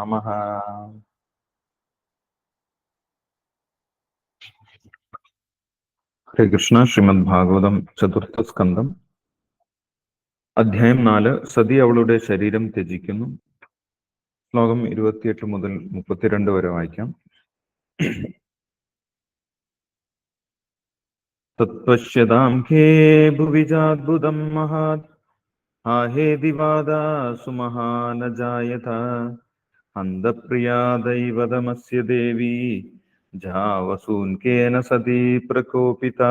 നമഃ. ഹരേ കൃഷ്ണ. ശ്രീമദ് ഭാഗവതം ചതുർത്ഥ സ്കന്ധം, അധ്യായം 4. സതി അവളുടെ ശരീരം ത്യജിക്കുന്നു. ശ്ലോകം 28 മുതൽ 32 വരെ വായിക്കാം. തത്പശ്യതാം ഹേ ഭുവിജാദ്ഭുതം മഹാത് ആഹേതിവാദാ സുമഹാനജായത ഹന്തപ്രിയാ ദൈവതമസ്യ ദേവി ജാവസൂൻകേന സതി പ്രകോപിത.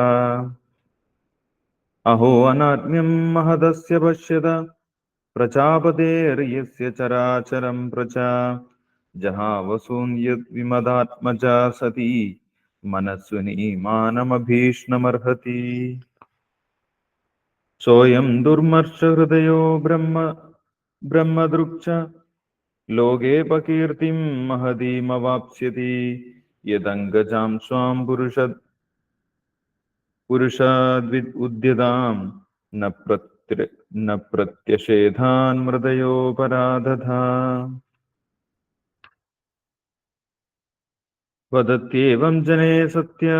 അഹോ അനാത്മ്യം മഹദസ്യ പശ്യത പ്രജാപതേർയസ്യ ചരാചരം പ്രജാ ജഹാവസൂൻ യദ്വിമദാത്മജാ സതി മനസ്വിനി മാനമഭീഷ്ണമർഹതി. സോയം ദുർമർഷഹൃദയോ ബ്രഹ്മദൃക്ച ലോകേ പകീർത്തിം മഹതീമവാപ്സ്യതി യദംഗജാം സ്വാം പുരുഷാദ്വിദ് ഉദ്യതാം ന പ്രത്യഷേധാൻ മൃദയോപരാധധാ. വദത്യേവം ജനേ സത്യ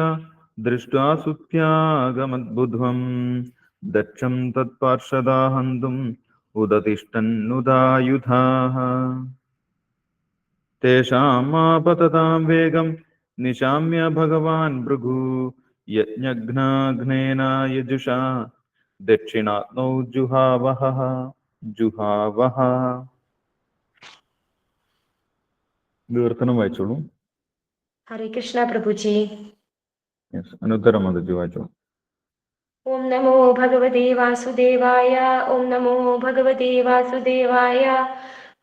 ദൃഷ്ട്വാ സുത്യാഗമദ്ബുധ്വം ദക്ഷം തത്പാർഷദാ ഹന്തും ഉദതിഷ്ഠന്നുദായുധാഃ. തേഷാം ആപതതാം വേഗം നിശാമ്യ ഭഗവാൻ ഭൃഗു യജ്ഞഘ്നാഘ്നേന യജുഷാ ദക്ഷിണാഗ്നൗ ജുഹാവഹ. വിവർത്തനം വായിച്ചോളൂ. ഹരേ കൃഷ്ണ പ്രഭുജി. അനുത്തരം മതജി വായിച്ചോളൂ. ഓം നമോ ഭഗവതേ വാസുദേവായ. ഓം നമോ ഭഗവതേ വാസുദേവായ.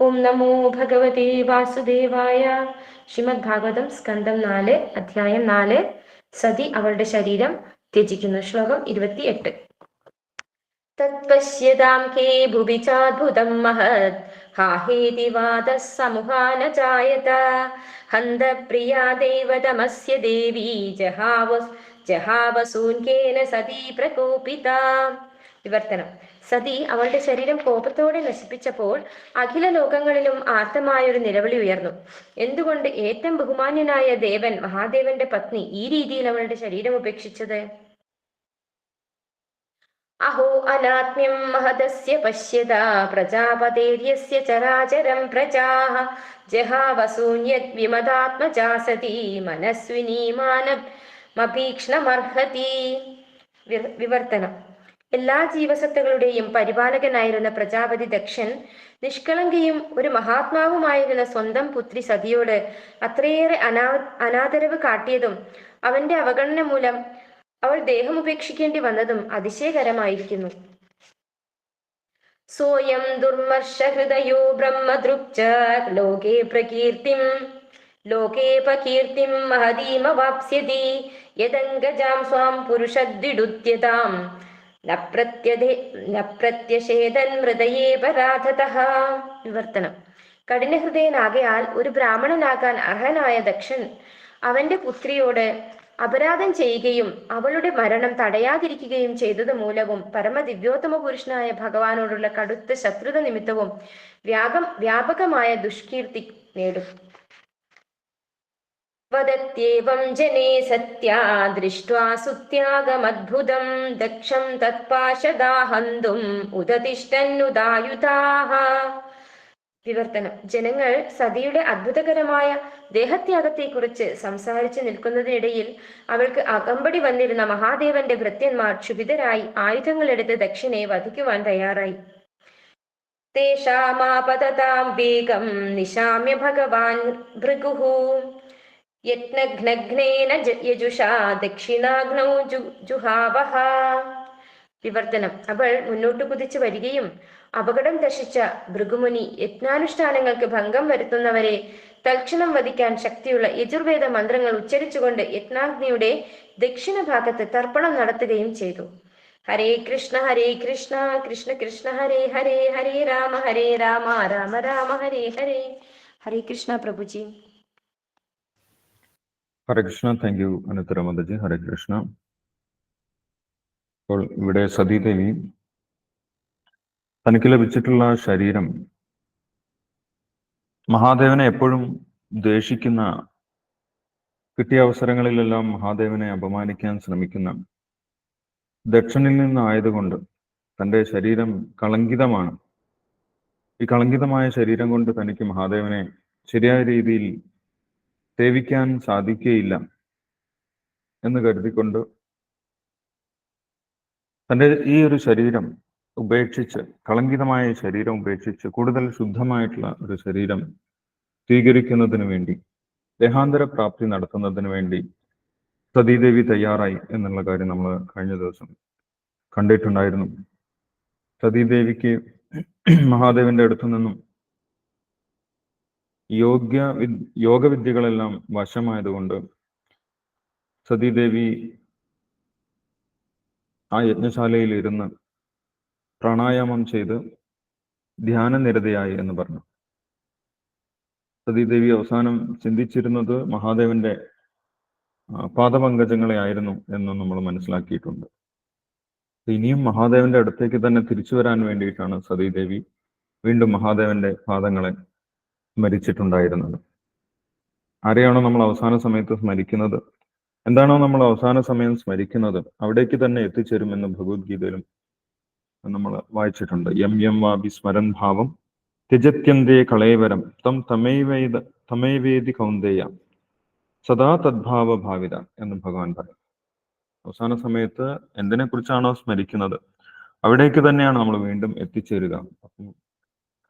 ഓം നമോ ഭഗവതേ വാസുദേവായ. ശ്രീമദ് ഭാഗവതം സ്കന്ധം 4, അധ്യായം 4. സതി അവളുടെ ശരീരം ത്യജിക്കുന്നു. ശ്ലോകം 28. തത്പശ്യതാം ഹേ ഭുവി ചാദ്ഭുതം മഹത് ഹാഹേതി വാദഃ സമുഹാന ജായത ഹന്തപ്രിയാ ദേവതമസ്യ ദേവി ജഹാവസൂൻകേന സതി പ്രകോപിത. വിവർത്തനം. സതി അവളുടെ ശരീരം കോപത്തോടെ നശിപ്പിച്ചപ്പോൾ അഖില ലോകങ്ങളിലും ആർത്തമായൊരു നിലവിളി ഉയർന്നു. എന്തുകൊണ്ട് ഏറ്റവും ബഹുമാന്യനായ ദേവൻ മഹാദേവന്റെ പത്നി ഈ രീതിയിൽ അവളുടെ ശരീരം ഉപേക്ഷിച്ചത്? അഹോ അനാത്മ്യം മഹദസ്യ പശ്യത പ്രജാപതേര്യസ്യ ചരാചരം പ്രജാഃ ജഹാവസൂൻ യദ്വിമദാത്മജാ സതി മനസ്വിനി മാനമഭീക്ഷ്ണമർഹതി. വിവർത്തനം. എല്ലാ ജീവസത്തകളുടെയും പരിപാലകനായിരുന്ന പ്രജാപതി ദക്ഷൻ നിഷ്കളങ്കയും ഒരു മഹാത്മാവുമായിരുന്ന സ്വന്തം പുത്രി സതിയോട് അത്രയേറെ അനാദരവ് കാട്ടിയതും അവന്റെ അവഗണന മൂലം അവൾ ദേഹം ഉപേക്ഷിക്കേണ്ടി വന്നതും അതിശയകരമായിരിക്കുന്നു. സോയം ദുർമർഷഹൃദയോ ബ്രഹ്മദൃക്ച ലോകേ പകീർത്തിം മഹതീമവാപ്സ്യതി യദംഗജാം സ്വാം പുരുഷദ്വിഡുദ്യതാം ന പ്രത്യഷേധൻ ഹൃദയേ പരാധതഃ. വിവർത്തനം. കഠിനഹൃദയനാകയാൽ ഒരു ബ്രാഹ്മണനാകാൻ അർഹനായ ദക്ഷൻ അവന്റെ പുത്രിയോട് അപരാധം ചെയ്യുകയും അവളുടെ മരണം തടയാതിരിക്കുകയും ചെയ്തത് മൂലവും പരമദിവ്യോത്തമ പുരുഷനായ ഭഗവാനോടുള്ള കടുത്ത ശത്രുത നിമിത്തവും വ്യാപകമായ ദുഷ്കീർത്തി നേടും. വദത്യേവം ജനേ സത്യാ ദൃഷ്ട്വാ സുത്യാഗമദ്ഭുതം ദക്ഷം തത്പാശദാ ഹന്തും ഉദതിഷ്ഠന്നുദായുധാഃ. വിവർത്തനം. ജനങ്ങൾ സതിയുടെ അത്ഭുതകരമായ ദേഹത്യാഗത്തെക്കുറിച്ച് സംസാരിച്ചു നിൽക്കുന്നതിനിടയിൽ അവൾക്ക് അകമ്പടി വന്നിരുന്ന മഹാദേവന്റെ ഭൃത്യന്മാർ ക്ഷുഭിതരായി ആയുധങ്ങളെടുത്ത് ദക്ഷനെ വധിക്കുവാൻ തയ്യാറായി. തേഷാമാപതതാം വേഗം നിശാമ്യ ഭഗവാൻ ഭൃഗുഃ യജ്ഞഘ്നഘ്നേന യജുഷാ ദക്ഷിണാഗ്നൗ ജുഹാവഹ. വിവർത്തനം. അവൾ മുന്നോട്ട് കുതിച്ചു വരികയും അപകടം ദർശിച്ച ഭൃഗുമുനി യജ്ഞാനുഷ്ഠാനങ്ങൾക്ക് ഭംഗം വരുത്തുന്നവരെ തൽക്ഷണം വധിക്കാൻ ശക്തിയുള്ള യജുർവേദ മന്ത്രങ്ങൾ ഉച്ചരിച്ചുകൊണ്ട് യജ്ഞാഗ്നിയുടെ ദക്ഷിണ ഭാഗത്ത് തർപ്പണം നടത്തുകയും ചെയ്തു. ഹരേ കൃഷ്ണ കൃഷ്ണ കൃഷ്ണ ഹരേ ഹരേ ഹരേ രാമ രാമ രാമ ഹരേ ഹരേ. ഹരേ കൃഷ്ണ പ്രഭുജി. ഹരേ കൃഷ്ണ. താങ്ക് യു അനുത്തര മതജി. ഹരേ കൃഷ്ണ. അപ്പോൾ ഇവിടെ സതീദേവി തനിക്ക് ലഭിച്ചിട്ടുള്ള ശരീരം മഹാദേവനെ എപ്പോഴും ദ്വേഷിക്കുന്ന, കിട്ടിയ അവസരങ്ങളിലെല്ലാം മഹാദേവനെ അപമാനിക്കാൻ ശ്രമിക്കുന്ന, ദക്ഷനിൽ നിന്നായതുകൊണ്ട് തൻ്റെ ശരീരം കളങ്കിതമാണ്. ഈ കളങ്കിതമായ ശരീരം കൊണ്ട് തനിക്ക് മഹാദേവനെ ശരിയായ രീതിയിൽ സേവിക്കാൻ സാധിക്കുകയില്ല എന്ന് കരുതിക്കൊണ്ട് തൻ്റെ ഈ ഒരു ശരീരം ഉപേക്ഷിച്ച്, കളങ്കിതമായ ശരീരം ഉപേക്ഷിച്ച് കൂടുതൽ ശുദ്ധമായിട്ടുള്ള ഒരു ശരീരം സ്വീകരിക്കുന്നതിന് വേണ്ടി, ദേഹാന്തര പ്രാപ്തി നടത്തുന്നതിന് വേണ്ടി സതീദേവി തയ്യാറായി എന്നുള്ള കാര്യം നമ്മൾ കഴിഞ്ഞ ദിവസം കണ്ടിട്ടുണ്ടായിരുന്നു. സതീദേവിക്ക് മഹാദേവന്റെ അടുത്തു നിന്നും യോഗവിദ്യകളെല്ലാം വശമായതുകൊണ്ട് സതീദേവി ആ യജ്ഞശാലയിൽ ഇരുന്ന് പ്രാണായാമം ചെയ്ത് ധ്യാനനിരതയായി എന്ന് പറഞ്ഞു. സതീദേവി അവസാനം ചിന്തിച്ചിരുന്നത് മഹാദേവന്റെ പാദപങ്കജങ്ങളെ ആയിരുന്നു എന്നും നമ്മൾ മനസ്സിലാക്കിയിട്ടുണ്ട്. ഇനിയും മഹാദേവന്റെ അടുത്തേക്ക് തന്നെ തിരിച്ചു വരാൻ വേണ്ടിയിട്ടാണ് സതീദേവി വീണ്ടും മഹാദേവന്റെ പാദങ്ങളെ സ്മരിച്ചിട്ടുണ്ടായിരുന്നത്. ആരെയാണോ നമ്മൾ അവസാന സമയത്ത് സ്മരിക്കുന്നത്, എന്താണോ നമ്മൾ അവസാന സമയം സ്മരിക്കുന്നത്, അവിടേക്ക് തന്നെ എത്തിച്ചേരുമെന്ന് ഭഗവത്ഗീതയിലും നമ്മൾ വായിച്ചിട്ടുണ്ട്. യം യം വാപി സ്മരൻ ഭാവം ത്യജത്യന്തേ കളേവരം തം തമൈവേദി കൗന്ദേയ സദാ തദ്ഭാവ ഭാവിത എന്ന് ഭഗവാൻ പറയും. അവസാന സമയത്ത് എന്തിനെ കുറിച്ചാണോ സ്മരിക്കുന്നത് അവിടേക്ക് തന്നെയാണ് നമ്മൾ വീണ്ടും എത്തിച്ചേരുക. അപ്പം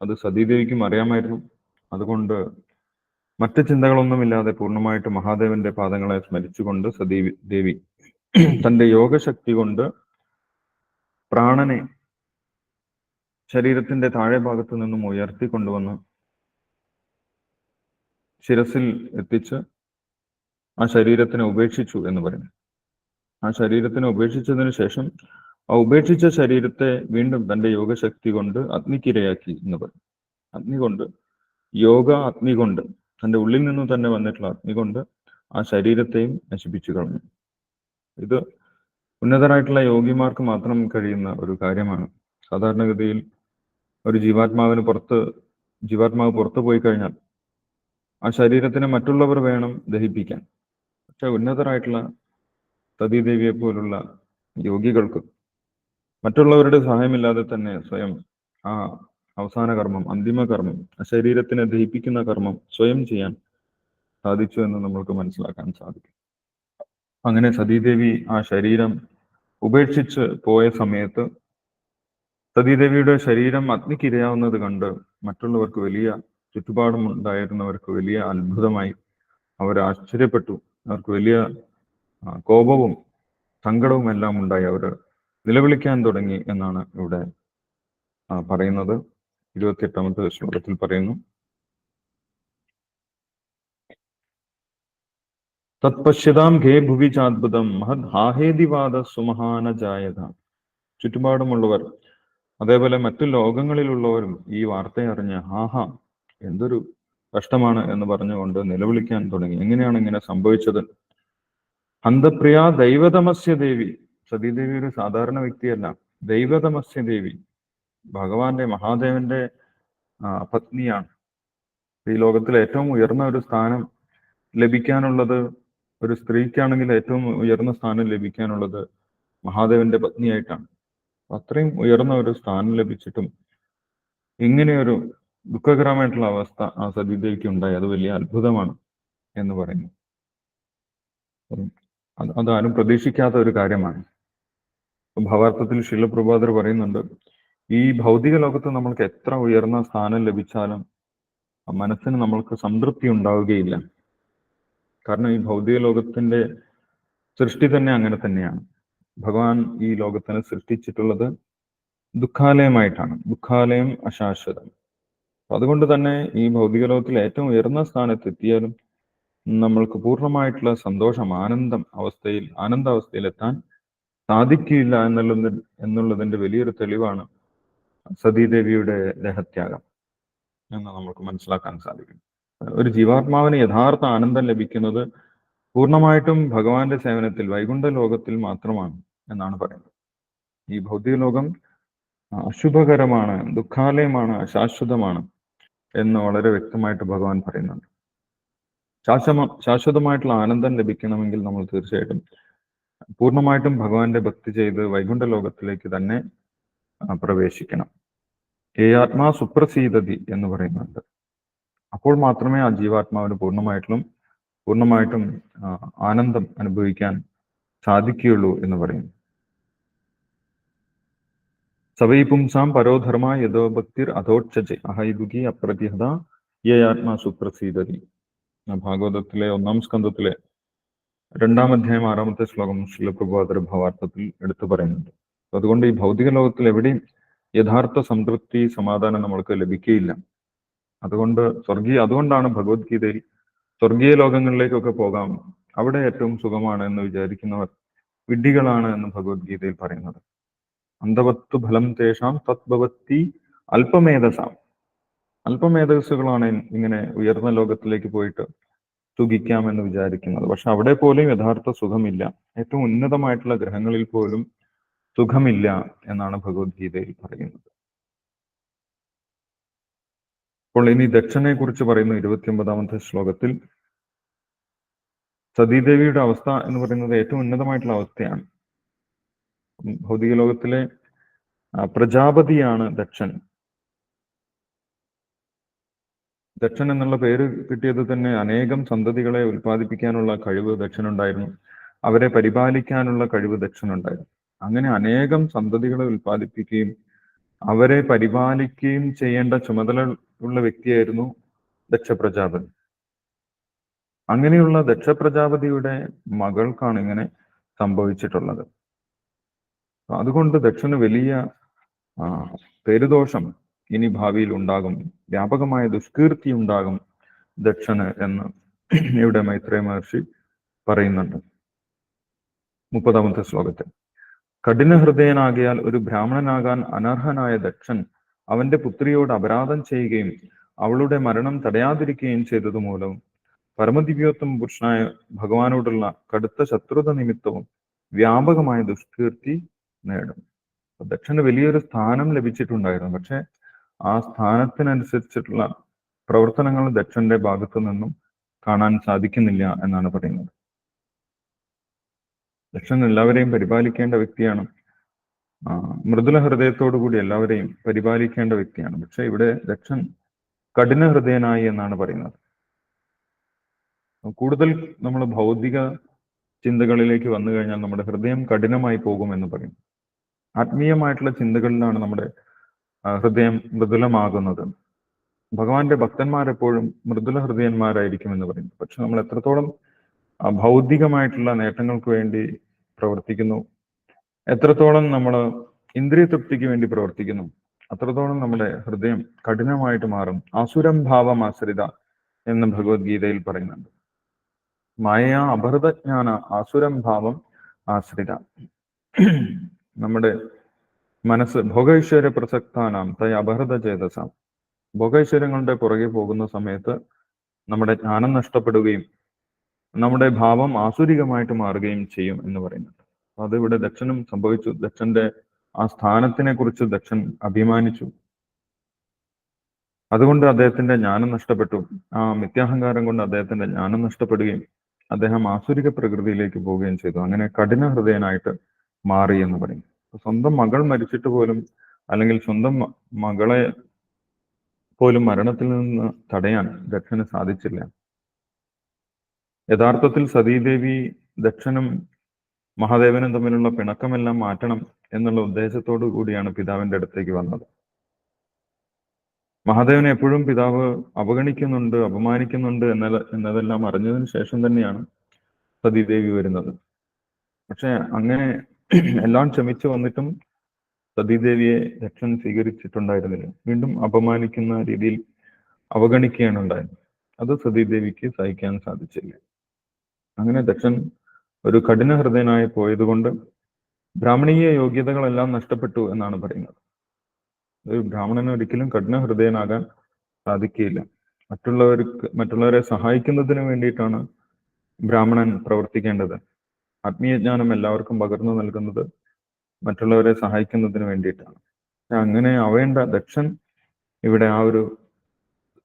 അത് സതീദേവിക്കും അറിയാമായിരുന്നു. അതുകൊണ്ട് മറ്റ് ചിന്തകളൊന്നുമില്ലാതെ പൂർണ്ണമായിട്ട് മഹാദേവന്റെ പാദങ്ങളെ സ്മരിച്ചുകൊണ്ട് സതീദേവി തന്റെ യോഗശക്തി കൊണ്ട് പ്രാണനെ ശരീരത്തിന്റെ താഴെ ഭാഗത്തു നിന്നും ഉയർത്തിക്കൊണ്ടുവന്ന് ശിരസിൽ എത്തിച്ച് ആ ശരീരത്തിനെ ഉപേക്ഷിച്ചു എന്ന് പറയുന്നു. ആ ശരീരത്തിനെ ഉപേക്ഷിച്ചതിന് ശേഷം ആ ഉപേക്ഷിച്ച ശരീരത്തെ വീണ്ടും തന്റെ യോഗശക്തി കൊണ്ട് അഗ്നിക്കിരയാക്കി എന്ന് പറയും. അഗ്നി കൊണ്ട്, അഗ്നി കൊണ്ട്, തന്റെ ഉള്ളിൽ നിന്നും തന്നെ വന്നിട്ടുള്ള അഗ്നി കൊണ്ട് ആ ശരീരത്തെയും നശിപ്പിച്ചു കളഞ്ഞു. ഇത് ഉന്നതരായിട്ടുള്ള യോഗിമാർക്ക് മാത്രം കഴിയുന്ന ഒരു കാര്യമാണ്. സാധാരണഗതിയിൽ ഒരു ജീവാത്മാവ് പുറത്തു പോയി കഴിഞ്ഞാൽ ആ ശരീരത്തിനെ മറ്റുള്ളവർ വേണം ദഹിപ്പിക്കാൻ. പക്ഷെ ഉന്നതരായിട്ടുള്ള സതീദേവിയെ പോലുള്ള യോഗികൾക്ക് മറ്റുള്ളവരുടെ സഹായമില്ലാതെ തന്നെ സ്വയം ആ അവസാന കർമ്മം, അന്തിമ കർമ്മം, ആ ശരീരത്തിനെ ദഹിപ്പിക്കുന്ന കർമ്മം സ്വയം ചെയ്യാൻ സാധിച്ചു എന്ന് നമ്മൾക്ക് മനസ്സിലാക്കാൻ സാധിക്കും. അങ്ങനെ സതീദേവി ആ ശരീരം ഉപേക്ഷിച്ച് പോയ സമയത്ത് സതീദേവിയുടെ ശരീരം അഗ്നിക്കിരയാവുന്നത് കണ്ട് മറ്റുള്ളവർക്ക് ചുറ്റുപാടുമുണ്ടായിരുന്നവർക്ക് വലിയ അത്ഭുതമായി. അവർ ആശ്ചര്യപ്പെട്ടു. അവർക്ക് വലിയ കോപവും സങ്കടവും എല്ലാം ഉണ്ടായി. അവർ നിലവിളിക്കാൻ തുടങ്ങി എന്നാണ് ഇവിടെ പറയുന്നത്. 28ാമത്തെ ശ്ലോകത്തിൽ പറയുന്നു, തത്പശ്യതാം ഘേ ഭുവി ചാദ്ഭുതം മഹദ് ഹാഹേദിവാദ സുമഹാന ജായത. ചുറ്റുപാടുമുള്ളവർ, അതേപോലെ മറ്റു ലോകങ്ങളിലുള്ളവരും ഈ വാർത്തയെ അറിഞ്ഞ് ഹാഹാ എന്തൊരു കഷ്ടമാണ് എന്ന് പറഞ്ഞുകൊണ്ട് നിലവിളിക്കാൻ തുടങ്ങി. എങ്ങനെയാണ് ഇങ്ങനെ സംഭവിച്ചത്? ഹന്തപ്രിയ ദൈവതമസ്യ ദേവി. സതീദേവി ഒരു സാധാരണ വ്യക്തിയല്ല, ദൈവതമസ്യ ദേവി, ഭഗവാന്റെ, മഹാദേവന്റെ പത്നിയാണ്. ഈ ലോകത്തിൽ ഏറ്റവും ഉയർന്ന ഒരു സ്ഥാനം ലഭിക്കാനുള്ളത്, ഒരു സ്ത്രീക്കാണെങ്കിൽ ഏറ്റവും ഉയർന്ന സ്ഥാനം ലഭിക്കാനുള്ളത് മഹാദേവന്റെ പത്നിയായിട്ടാണ്. അത്രയും ഉയർന്ന ഒരു സ്ഥാനം ലഭിച്ചിട്ടും ഇങ്ങനെയൊരു ദുഃഖകരമായിട്ടുള്ള അവസ്ഥ ആ സതീദേവിക്ക് ഉണ്ടായി. അത് വലിയ അത്ഭുതമാണ് എന്ന് പറയുന്നു. അതാരും പ്രതീക്ഷിക്കാത്ത ഒരു കാര്യമാണ്. ഭാവാർത്ഥത്തിൽ ശീലപ്രഭാതർ പറയുന്നുണ്ട്, ഈ ഭൗതിക ലോകത്ത് നമ്മൾക്ക് എത്ര ഉയർന്ന സ്ഥാനം ലഭിച്ചാലും മനസ്സിന് നമ്മൾക്ക് സംതൃപ്തി ഉണ്ടാവുകയില്ല. കാരണം ഈ ഭൗതിക ലോകത്തിന്റെ സൃഷ്ടി തന്നെ അങ്ങനെ തന്നെയാണ്. ഭഗവാൻ ഈ ലോകത്തിനെ സൃഷ്ടിച്ചിട്ടുള്ളത് ദുഃഖാലയമായിട്ടാണ്. ദുഃഖാലയം അശാശ്വതം. അതുകൊണ്ട് തന്നെ ഈ ഭൗതിക ലോകത്തിൽ ഏറ്റവും ഉയർന്ന സ്ഥാനത്ത് എത്തിയാലും നമ്മൾക്ക് പൂർണ്ണമായിട്ടുള്ള സന്തോഷം, ആനന്ദാവസ്ഥയിൽ എത്താൻ സാധിക്കില്ല എന്നുള്ളതിന്റെ വലിയൊരു തെളിവാണ് സതീദേവിയുടെ ദേഹത്യാഗം എന്ന് നമുക്ക് മനസ്സിലാക്കാൻ സാധിക്കും. ഒരു ജീവാത്മാവിന് യഥാർത്ഥ ആനന്ദം ലഭിക്കുന്നത് പൂർണ്ണമായിട്ടും ഭഗവാന്റെ സേവനത്തിൽ, വൈകുണ്ഠ ലോകത്തിൽ മാത്രമാണ് എന്നാണ് പറയുന്നത്. ഈ ഭൗതിക ലോകം അശുഭകരമാണ്, ദുഃഖാലയമാണ്, അശാശ്വതമാണ് എന്ന് വളരെ വ്യക്തമായിട്ട് ഭഗവാൻ പറയുന്നുണ്ട്. ശാശ്വതമായിട്ടുള്ള ആനന്ദം ലഭിക്കണമെങ്കിൽ നമ്മൾ തീർച്ചയായിട്ടും പൂർണ്ണമായിട്ടും ഭഗവാന്റെ ഭക്തി ചെയ്ത് വൈകുണ്ഠ ലോകത്തിലേക്ക് തന്നെ പ്രവേശിക്കണം. ഏ ആത്മാ സുപ്രസീദതി എന്ന് പറയുന്നുണ്ട്. അപ്പോൾ മാത്രമേ ആ ജീവാത്മാവിന് പൂർണ്ണമായിട്ടും ആനന്ദം അനുഭവിക്കാൻ സാധിക്കുകയുള്ളൂ എന്ന് പറയുന്നു. സവൈ പുംസാം പരോധർമ്മ യഥോ ഭക്തിർ അധോക്ഷജെ അഹൈദുകി അപ്രതിഹത യേ ആത്മാ സുപ്രസീദതി. ഭാഗവതത്തിലെ 1-ാം സ്കന്ധത്തിലെ 2-ാം അധ്യായം 6-ാമത്തെ ശ്ലോകം ശിലപ്രഭാതര ഭാവാർത്ഥത്തിൽ എടുത്തു പറയുന്നുണ്ട്. അതുകൊണ്ട് ഈ ഭൗതിക ലോകത്തിൽ എവിടെയും യഥാർത്ഥ സംതൃപ്തി, സമാധാനം നമ്മൾക്ക് ലഭിക്കുകയില്ല. അതുകൊണ്ടാണ് ഭഗവത്ഗീതയിൽ സ്വർഗീയ ലോകങ്ങളിലേക്കൊക്കെ പോകാം, അവിടെ ഏറ്റവും സുഖമാണ് എന്ന് വിചാരിക്കുന്നവർ വിഡ്ഢികളാണ് എന്ന് ഭഗവത്ഗീതയിൽ പറയുന്നത്. അന്തവത്തു ഫലം തേഷാം തത്ഭവത്തി അല്പമേധസാം. അല്പമേധസ്സുകളാണ് ഇങ്ങനെ ഉയർന്ന ലോകത്തിലേക്ക് പോയിട്ട് സുഖിക്കാമെന്ന് വിചാരിക്കുന്നത്. പക്ഷെ അവിടെ പോലും യഥാർത്ഥ സുഖമില്ല. ഏറ്റവും ഉന്നതമായിട്ടുള്ള ഗ്രഹങ്ങളിൽ പോലും സുഖമില്ല എന്നാണ് ഭഗവത്ഗീതയിൽ പറയുന്നത്. അപ്പോൾ ഇനി ദക്ഷനെ കുറിച്ച് പറയുന്നു 29-ാമത്തെ ശ്ലോകത്തിൽ. സതീദേവിയുടെ അവസ്ഥ എന്ന് പറയുന്നത് ഏറ്റവും ഉന്നതമായിട്ടുള്ള അവസ്ഥയാണ്. ഭൗതിക ലോകത്തിലെ പ്രജാപതിയാണ് ദക്ഷൻ. ദക്ഷൻ എന്നുള്ള പേര് കിട്ടിയത് തന്നെ അനേകം സന്തതികളെ ഉൽപ്പാദിപ്പിക്കാനുള്ള കഴിവ് ദക്ഷനുണ്ടായിരുന്നു. അവരെ പരിപാലിക്കാനുള്ള കഴിവ് ദക്ഷനുണ്ടായിരുന്നു. അങ്ങനെ അനേകം സന്തതികളെ ഉൽപ്പാദിപ്പിക്കുകയും അവരെ പരിപാലിക്കുകയും ചെയ്യേണ്ട ചുമതല ഉള്ള വ്യക്തിയായിരുന്നു ദക്ഷ പ്രജാപതി. അങ്ങനെയുള്ള ദക്ഷ പ്രജാപതിയുടെ മകൾക്കാണ് ഇങ്ങനെ സംഭവിച്ചിട്ടുള്ളത്. അതുകൊണ്ട് ദക്ഷന് വലിയ പേരുദോഷം ഇനി ഭാവിയിൽ ഉണ്ടാകും, വ്യാപകമായ ദുഷ്കീർത്തി ഉണ്ടാകും ദക്ഷന് എന്ന് ഇവിടെ മൈത്രേയ മഹർഷി പറയുന്നുണ്ട് 30-ാമത്തെ ശ്ലോകത്തിൽ. കഠിന ഹൃദയനാകിയാൽ ഒരു ബ്രാഹ്മണനാകാൻ അനർഹനായ ദക്ഷൻ അവന്റെ പുത്രിയോട് അപരാധം ചെയ്യുകയും അവളുടെ മരണം തടയാതിരിക്കുകയും ചെയ്തത് മൂലവും പരമദിവ്യോത്തമ പുരുഷനായ ഭഗവാനോടുള്ള കടുത്ത ശത്രുത നിമിത്തവും വ്യാപകമായ ദുഷ്കീർത്തി നേടും. ദക്ഷന് വലിയൊരു സ്ഥാനം ലഭിച്ചിട്ടുണ്ടായിരുന്നു. പക്ഷെ ആ സ്ഥാനത്തിനനുസരിച്ചിട്ടുള്ള പ്രവർത്തനങ്ങൾ ദക്ഷന്റെ ഭാഗത്തു നിന്നും കാണാൻ സാധിക്കുന്നില്ല എന്നാണ് പറയുന്നത്. ദക്ഷൻ എല്ലാവരെയും പരിപാലിക്കേണ്ട വ്യക്തിയാണ്. മൃദുല ഹൃദയത്തോടു കൂടി എല്ലാവരെയും പരിപാലിക്കേണ്ട വ്യക്തിയാണ്. പക്ഷെ ഇവിടെ ദക്ഷൻ കഠിന ഹൃദയനായി എന്നാണ് പറയുന്നത്. കൂടുതൽ നമ്മൾ ഭൗതിക ചിന്തകളിലേക്ക് വന്നു കഴിഞ്ഞാൽ നമ്മുടെ ഹൃദയം കഠിനമായി പോകും എന്ന് പറയും. ആത്മീയമായിട്ടുള്ള ചിന്തകളിലാണ് നമ്മുടെ ഹൃദയം മൃദുലമാകുന്നത്. ഭഗവാന്റെ ഭക്തന്മാരെപ്പോഴും മൃദുല ഹൃദയന്മാരായിരിക്കും എന്ന് പറയുന്നു. പക്ഷെ നമ്മൾ എത്രത്തോളം ഭൗതികമായിട്ടുള്ള നേട്ടങ്ങൾക്ക് വേണ്ടി പ്രവർത്തിക്കുന്നു, എത്രത്തോളം നമ്മൾ ഇന്ദ്രിയ തൃപ്തിക്ക് വേണ്ടി പ്രവർത്തിക്കുന്നു, അത്രത്തോളം നമ്മുടെ ഹൃദയം കഠിനമായിട്ട് മാറും. ആസുരം ഭാവം ആശ്രിത എന്ന് ഭഗവത്ഗീതയിൽ പറയുന്നുണ്ട്. മായ അഭൃതജ്ഞാന ആസുരം ഭാവം ആശ്രിത. നമ്മുടെ മനസ്സ് ഭോഗൈശ്വര്യ പ്രസക്താനാം തയ അപഹൃത ചേതസാം. ഭോഗൈശ്വര്യങ്ങളുടെ പുറകെ പോകുന്ന സമയത്ത് നമ്മുടെ ജ്ഞാനം നഷ്ടപ്പെടുകയും നമ്മുടെ ഭാവം ആസുരികമായിട്ട് മാറുകയും ചെയ്യും എന്ന് പറയുന്നുണ്ട്. അത് ഇവിടെ ദക്ഷനും സംഭവിച്ചു. ദക്ഷന്റെ ആ സ്ഥാനത്തിനെ കുറിച്ച് ദക്ഷൻ അഭിമാനിച്ചു. അതുകൊണ്ട് അദ്ദേഹത്തിന്റെ ജ്ഞാനം നഷ്ടപ്പെട്ടു. ആ മിഥ്യാഹങ്കാരം കൊണ്ട് അദ്ദേഹത്തിന്റെ ജ്ഞാനം നഷ്ടപ്പെടുകയും അദ്ദേഹം ആസുരിക പ്രകൃതിയിലേക്ക് പോവുകയും ചെയ്തു. അങ്ങനെ കഠിന ഹൃദയനായിട്ട് മാറി എന്ന് പറയും. സ്വന്തം മകൾ മരിച്ചിട്ട് പോലും, അല്ലെങ്കിൽ സ്വന്തം മകളെ പോലും മരണത്തിൽ നിന്ന് തടയാൻ ദക്ഷന് സാധിച്ചില്ല. യഥാർത്ഥത്തിൽ സതീദേവി ദക്ഷനും മഹാദേവനും തമ്മിലുള്ള പിണക്കമെല്ലാം മാറ്റണം എന്നുള്ള ഉദ്ദേശത്തോടു കൂടിയാണ് പിതാവിന്റെ അടുത്തേക്ക് വന്നത്. മഹാദേവനെ എപ്പോഴും പിതാവ് അവഗണിക്കുന്നുണ്ട്, അപമാനിക്കുന്നുണ്ട് എന്നതെല്ലാം അറിഞ്ഞതിന് ശേഷം തന്നെയാണ് സതീദേവി വരുന്നത്. പക്ഷെ അങ്ങനെ എല്ലാം ക്ഷമിച്ചു വന്നിട്ടും സതീദേവിയെ ദക്ഷൻ സ്വീകരിച്ചിട്ടുണ്ടായിരുന്നില്ല. വീണ്ടും അപമാനിക്കുന്ന രീതിയിൽ അവഗണിക്കുകയാണ് ഉണ്ടായത്. അത് സതീദേവിക്ക് സഹിക്കാൻ സാധിച്ചില്ല. അങ്ങനെ ദക്ഷൻ ഒരു കഠിന ഹൃദയനായി പോയതുകൊണ്ട് ബ്രാഹ്മണീയ യോഗ്യതകളെല്ലാം നഷ്ടപ്പെട്ടു എന്നാണ് പറയുന്നത്. ഒരു ബ്രാഹ്മണന് ഒരിക്കലും കഠിന ഹൃദയനാകാൻ സാധിക്കുകയില്ല. മറ്റുള്ളവരെ സഹായിക്കുന്നതിന് വേണ്ടിയിട്ടാണ് ബ്രാഹ്മണൻ പ്രവർത്തിക്കേണ്ടത്. ആത്മീയജ്ഞാനം എല്ലാവർക്കും പകർന്നു നൽകുന്നത് മറ്റുള്ളവരെ സഹായിക്കുന്നതിന് വേണ്ടിയിട്ടാണ്. അങ്ങനെ ആവേണ്ട ദക്ഷൻ ഇവിടെ ആ ഒരു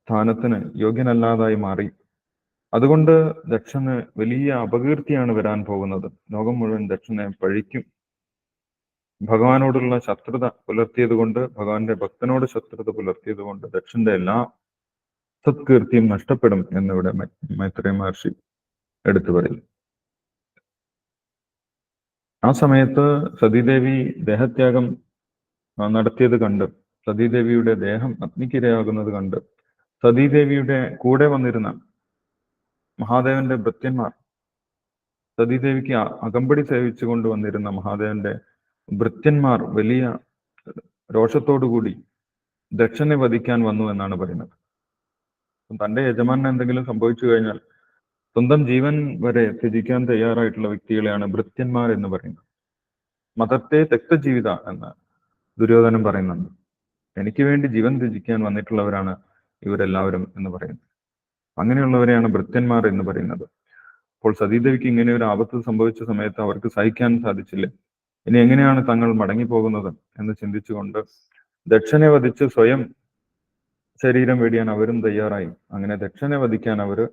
സ്ഥാനത്തിന് യോഗ്യനല്ലാതായി മാറി. അതുകൊണ്ട് ദക്ഷന് വലിയ അപകീർത്തിയാണ് വരാൻ പോകുന്നത്. ലോകം മുഴുവൻ ദക്ഷനെ പഴിക്കും. ഭഗവാനോടുള്ള ശത്രുത പുലർത്തിയത് കൊണ്ട്, ഭഗവാന്റെ ഭക്തനോട് ശത്രുത പുലർത്തിയത് കൊണ്ട് ദക്ഷന്റെ എല്ലാ സത്കീർത്തിയും നഷ്ടപ്പെടും എന്നിവിടെ മൈത്രേയ മഹർഷി എടുത്തു പറയും. ആ സമയത്ത് സതീദേവി ദേഹത്യാഗം നടത്തിയത് കണ്ട്, സതീദേവിയുടെ ദേഹം അഗ്നിക്കിരയാകുന്നത് കണ്ട്, സതീദേവിയുടെ കൂടെ വന്നിരുന്ന മഹാദേവന്റെ ഭൃത്യന്മാർ, സതീദേവിക്ക് അകമ്പടി സേവിച്ചു കൊണ്ടുവന്നിരുന്ന മഹാദേവന്റെ ഭൃത്യന്മാർ വലിയ രോഷത്തോടുകൂടി ദക്ഷനെ വധിക്കാൻ വന്നു എന്നാണ് പറയുന്നത്. തന്റെ യജമാനന് എന്തെങ്കിലും സംഭവിച്ചു കഴിഞ്ഞാൽ സ്വന്തം ജീവൻ വരെ ത്യജിക്കാൻ തയ്യാറായിട്ടുള്ള വ്യക്തികളെയാണ് ഭൃത്യന്മാർ എന്ന് പറയുന്നത്. മതത്തെ തെക്തജീവിത എന്ന് ദുര്യോധനൻ പറയുന്നുണ്ട്. എനിക്ക് വേണ്ടി ജീവൻ ത്യജിക്കാൻ വന്നിട്ടുള്ളവരാണ് ഇവരെല്ലാവരും എന്ന് പറയുന്നത്. അങ്ങനെയുള്ളവരെയാണ് ഭൃത്യന്മാർ എന്ന് പറയുന്നത്. അപ്പോൾ സതീദേവിക്ക് ഇങ്ങനെ ഒരു ആപത്ത് സംഭവിച്ച സമയത്ത് അവർക്ക് സഹിക്കാൻ സാധിച്ചില്ല. ഇനി എങ്ങനെയാണ് തങ്ങൾ മടങ്ങിപ്പോകുന്നത് എന്ന് ചിന്തിച്ചുകൊണ്ട് ദക്ഷനെ വധിച്ച് സ്വയം ശരീരം വെടിയാൻ അവരും തയ്യാറായി. അങ്ങനെ ദക്ഷനെ വധിക്കാൻ അവര്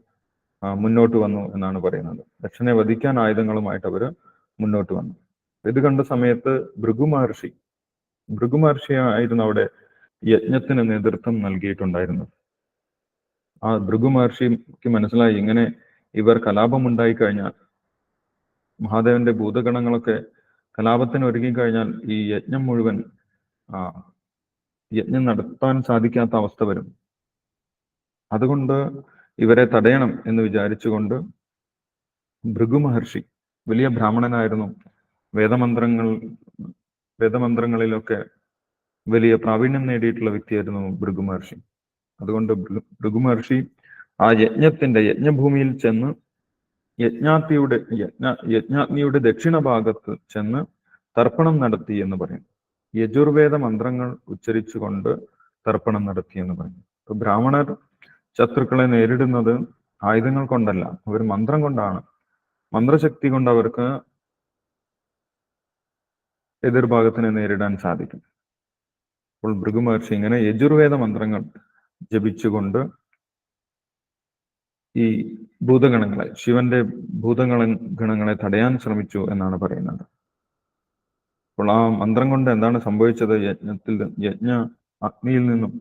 മുന്നോട്ട് വന്നു എന്നാണ് പറയുന്നത്. ദക്ഷനെ വധിക്കാൻ ആയുധങ്ങളുമായിട്ട് അവര് മുന്നോട്ട് വന്നു. ഇത് കണ്ട സമയത്ത് ഭൃഗു മഹർഷിയായിരുന്നു അവിടെ യജ്ഞത്തിന് നേതൃത്വം നൽകിയിട്ടുണ്ടായിരുന്നത്. ആ ഭൃഗു മഹർഷിക്ക് മനസ്സിലായി, ഇങ്ങനെ ഇവർ കലാപമുണ്ടായി കഴിഞ്ഞാൽ, മഹാദേവന്റെ ഭൂതഗണങ്ങളൊക്കെ കലാപത്തിന് ഒരുങ്ങി കഴിഞ്ഞാൽ ഈ യജ്ഞം മുഴുവൻ യജ്ഞം നടത്താൻ സാധിക്കാത്ത അവസ്ഥ വരും. അതുകൊണ്ട് ഇവരെ തടയണം എന്ന് വിചാരിച്ചുകൊണ്ട് ഭൃഗു മഹർഷി, വലിയ ബ്രാഹ്മണനായിരുന്നു, വേദമന്ത്രങ്ങളിലൊക്കെ വലിയ പ്രാവീണ്യം നേടിയിട്ടുള്ള വ്യക്തിയായിരുന്നു ഭൃഗു മഹർഷി. അതുകൊണ്ട് ഭൃഗു മഹർഷി ആ യജ്ഞഭൂമിയിൽ ചെന്ന് യജ്ഞാഗ്നിയുടെ ദക്ഷിണ ഭാഗത്ത് ചെന്ന് തർപ്പണം നടത്തി എന്ന് പറയും. യജുർവേദ മന്ത്രങ്ങൾ ഉച്ചരിച്ചുകൊണ്ട് തർപ്പണം നടത്തി എന്ന് പറയും. ബ്രാഹ്മണർ ശത്രുക്കളെ നേരിടുന്നത് ആയുധങ്ങൾ കൊണ്ടല്ല, അവർ മന്ത്രം കൊണ്ടാണ്. മന്ത്രശക്തി കൊണ്ട് അവർക്ക് എതിർഭാഗത്തിനെ നേരിടാൻ സാധിക്കും. അപ്പോൾ ഭൃഗു മഹർഷി ഇങ്ങനെ യജുർവേദ മന്ത്രങ്ങൾ ജപിച്ചുകൊണ്ട് ഈ ഭൂതഗണങ്ങളെ, ശിവന്റെ ഭൂതഗണങ്ങളെ തടയാൻ ശ്രമിച്ചു എന്നാണ് പറയുന്നത്. അപ്പോൾ ആ മന്ത്രം കൊണ്ട് എന്താണ് സംഭവിച്ചത്? യജ്ഞ അഗ്നിയിൽ നിന്നും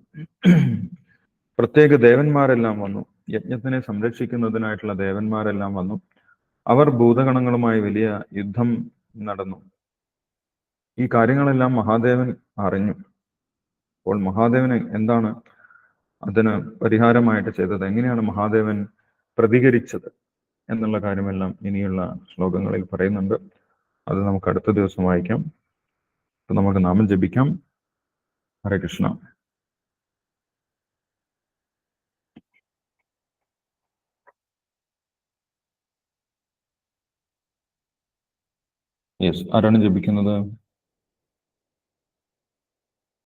പ്രത്യേക ദേവന്മാരെല്ലാം വന്നു. യജ്ഞത്തിനെ സംരക്ഷിക്കുന്നതിനായിട്ടുള്ള ദേവന്മാരെല്ലാം വന്നു. അവർ ഭൂതഗണങ്ങളുമായി വലിയ യുദ്ധം നടന്നു. ഈ കാര്യങ്ങളെല്ലാം മഹാദേവൻ അറിഞ്ഞു. അപ്പോൾ മഹാദേവൻ എന്താണ് അതിന് പരിഹാരമായിട്ട് ചെയ്തത്, എങ്ങനെയാണ് മഹാദേവൻ പ്രതികരിച്ചത് എന്നുള്ള കാര്യമെല്ലാം ഇനിയുള്ള ശ്ലോകങ്ങളിൽ പറയുന്നുണ്ട്. അത് നമുക്ക് അടുത്ത ദിവസം വായിക്കാം. നമുക്ക് നാമം ജപിക്കാം. ഹരേ കൃഷ്ണ. യെസ്, ആരാണ് ജപിക്കുന്നത്?